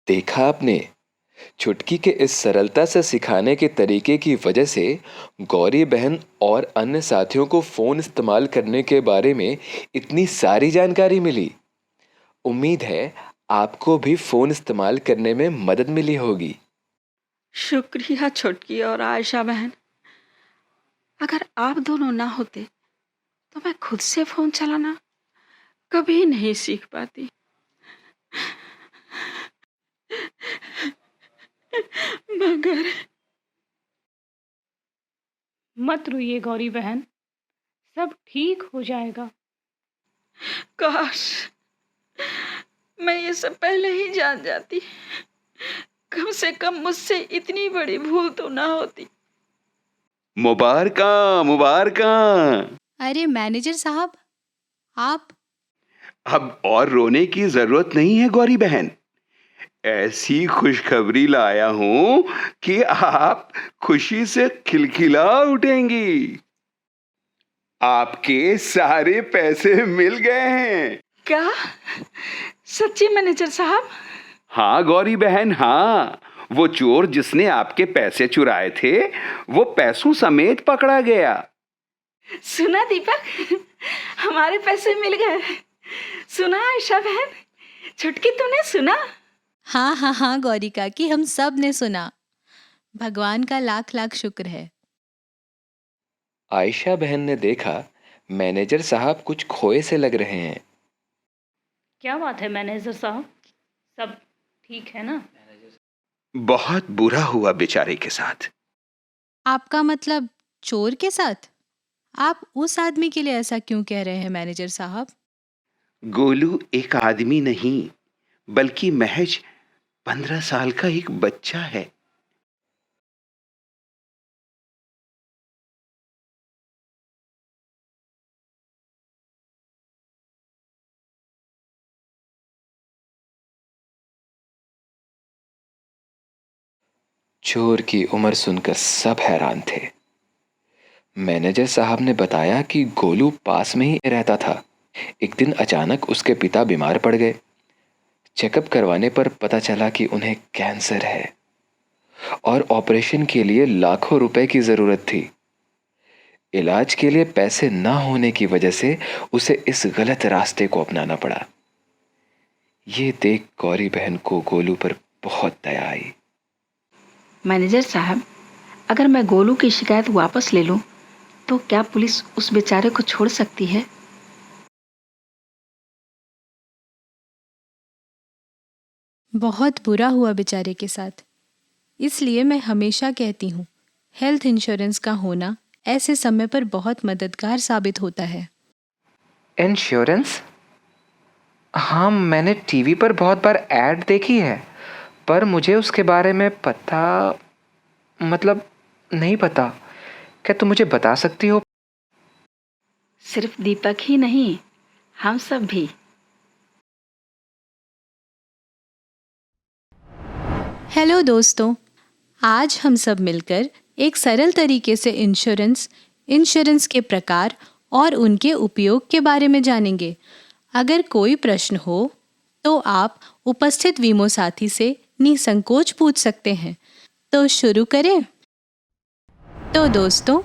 देखा आपने, छुटकी के इस सरलता से सिखाने के तरीके की वजह से गौरी बहन और अन्य साथियों को फोन इस्तेमाल करने के बारे में इतनी सारी जानकारी मिली। उम्मीद है आपको भी फोन इस्तेमाल करने में मदद मिली होगी। शुक्रिया छुटकी और आयशा बहन। अगर आप दोनों ना होते तो मैं खुद से फोन चलाना कभी नहीं सीख पाती। मगर मत रोइए गौरी बहन, सब ठीक हो जाएगा। काश मैं ये सब पहले ही जान जाती। कम से कम मुझसे इतनी बड़ी भूल तो ना होती। मुबारका मुबारका। अरे मैनेजर साहब, आप? अब और रोने की जरूरत नहीं है गौरी बहन। ऐसी खुशखबरी लाया हूं कि आप खुशी से खिलखिला उठेंगी। आपके सारे पैसे मिल गए हैं। क्या सच्ची मैनेजर साहब? हाँ गौरी बहन, हाँ। वो चोर जिसने आपके पैसे चुराए थे वो पैसों समेत पकड़ा गया। सुना दीपक, हमारे पैसे मिल गए। सुना आयशा बहन, छुटकी तूने सुना? हाँ हाँ हाँ गौरी काकी, हम सब ने सुना। भगवान का लाख लाख शुक्र है। आयशा बहन ने देखा मैनेजर साहब कुछ खोए से लग रहे हैं। क्या बात है मैनेजर साहब, सब ठीक है ना? बहुत बुरा हुआ बेचारे के साथ। आपका मतलब चोर के साथ? आप उस आदमी के लिए ऐसा क्यों कह रहे हैं मैनेजर साहब? गोलू एक आदमी नहीं बल्कि महज 15 साल का एक बच्चा है। चोर की उम्र सुनकर सब हैरान थे। मैनेजर साहब ने बताया कि गोलू पास में ही रहता था। एक दिन अचानक उसके पिता बीमार पड़ गए। चेकअप करवाने पर पता चला कि उन्हें कैंसर है और ऑपरेशन के लिए लाखों रुपए की जरूरत थी। इलाज के लिए पैसे ना होने की वजह से उसे इस गलत रास्ते को अपनाना पड़ा। ये देख गौरी बहन को गोलू पर बहुत दया आई। मैनेजर साहब, अगर मैं गोलू की शिकायत वापस ले लूं तो क्या पुलिस उस बेचारे को छोड़ सकती है? बहुत बुरा हुआ बेचारे के साथ। इसलिए मैं हमेशा कहती हूँ, हेल्थ इंश्योरेंस का होना ऐसे समय पर बहुत मददगार साबित होता है। इंश्योरेंस? हाँ, मैंने टीवी पर बहुत बार ऐड देखी है, पर मुझे उसके बारे में नहीं पता। क्या तुम मुझे बता सकती हो? सिर्फ दीपक ही नहीं, हम सब भी। हेलो दोस्तों, आज हम सब मिलकर एक सरल तरीके से इंश्योरेंस के प्रकार और उनके उपयोग के बारे में जानेंगे। अगर कोई प्रश्न हो तो आप उपस्थित वीमो साथी से निसंकोच पूछ सकते हैं। तो शुरू करें। तो दोस्तों,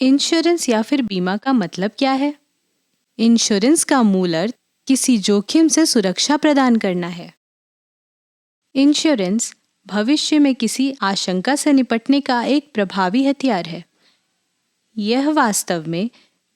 इंश्योरेंस या फिर बीमा का मतलब क्या है? इंश्योरेंस का मूल अर्थ किसी जोखिम से सुरक्षा प्रदान करना है। इंश्योरेंस भविष्य में किसी आशंका से निपटने का एक प्रभावी हथियार है। यह वास्तव में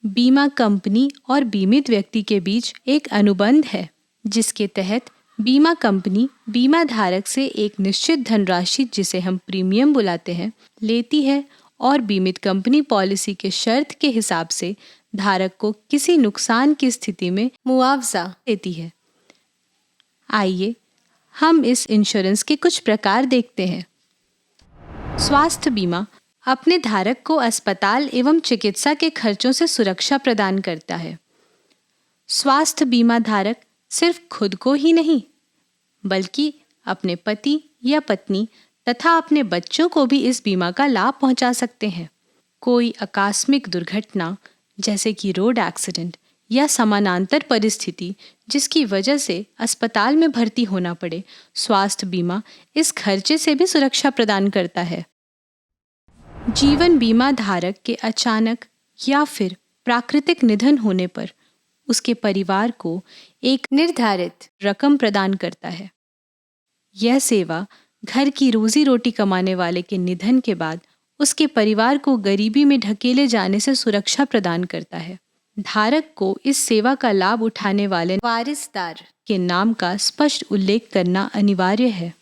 बीमा कंपनी और बीमित व्यक्ति के बीच एक अनुबंध है, जिसके तहत बीमा कंपनी बीमा धारक से एक निश्चित धनराशि, जिसे हम प्रीमियम बुलाते हैं, लेती है और बीमित कंपनी पॉलिसी के शर्त के हिसाब से धारक को किसी नुकसान की स्थिति में मुआवजा देती है। आइए हम इस इंश्योरेंस के कुछ प्रकार देखते हैं। स्वास्थ्य बीमा अपने धारक को अस्पताल एवं चिकित्सा के खर्चों से सुरक्षा प्रदान करता है। स्वास्थ्य बीमा धारक सिर्फ खुद को ही नहीं, बल्कि अपने पति या पत्नी तथा अपने बच्चों को भी इस बीमा का लाभ पहुंचा सकते हैं। कोई आकस्मिक दुर्घटना जैसे कि रोड एक्सीडेंट या समानांतर परिस्थिति जिसकी वजह से अस्पताल में भर्ती होना पड़े, स्वास्थ्य बीमा इस खर्चे से भी सुरक्षा प्रदान करता है। जीवन बीमा धारक के अचानक या फिर प्राकृतिक निधन होने पर उसके परिवार को एक निर्धारित रकम प्रदान करता है। यह सेवा घर की रोजी रोटी कमाने वाले के निधन के बाद उसके परिवार को गरीबी में ढकेले जाने से सुरक्षा प्रदान करता है। धारक को इस सेवा का लाभ उठाने वाले वारिसदार के नाम का स्पष्ट उल्लेख करना अनिवार्य है।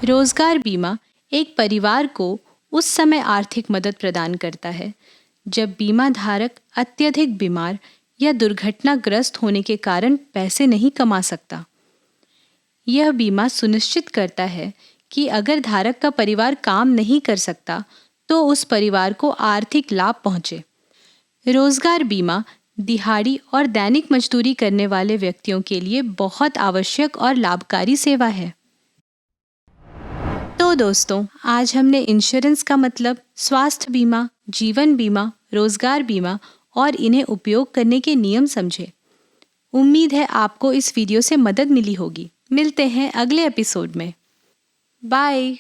रोजगार बीमा एक परिवार को उस समय आर्थिक मदद प्रदान करता है जब बीमा धारक अत्यधिक बीमार या दुर्घटनाग्रस्त होने के कारण पैसे नहीं कमा सकता। यह बीमा सुनिश्चित करता है कि अगर धारक का परिवार काम नहीं कर सकता तो उस परिवार को आर्थिक लाभ पहुंचे। रोजगार बीमा दिहाड़ी और दैनिक मजदूरी करने वाले व्यक्तियों के लिए बहुत आवश्यक और लाभकारी सेवा है। तो दोस्तों, आज हमने इंश्योरेंस का मतलब, स्वास्थ्य बीमा, जीवन बीमा, रोजगार बीमा और इन्हें उपयोग करने के नियम समझे। उम्मीद है आपको इस वीडियो से मदद मिली होगी। मिलते हैं अगले एपिसोड में। बाय।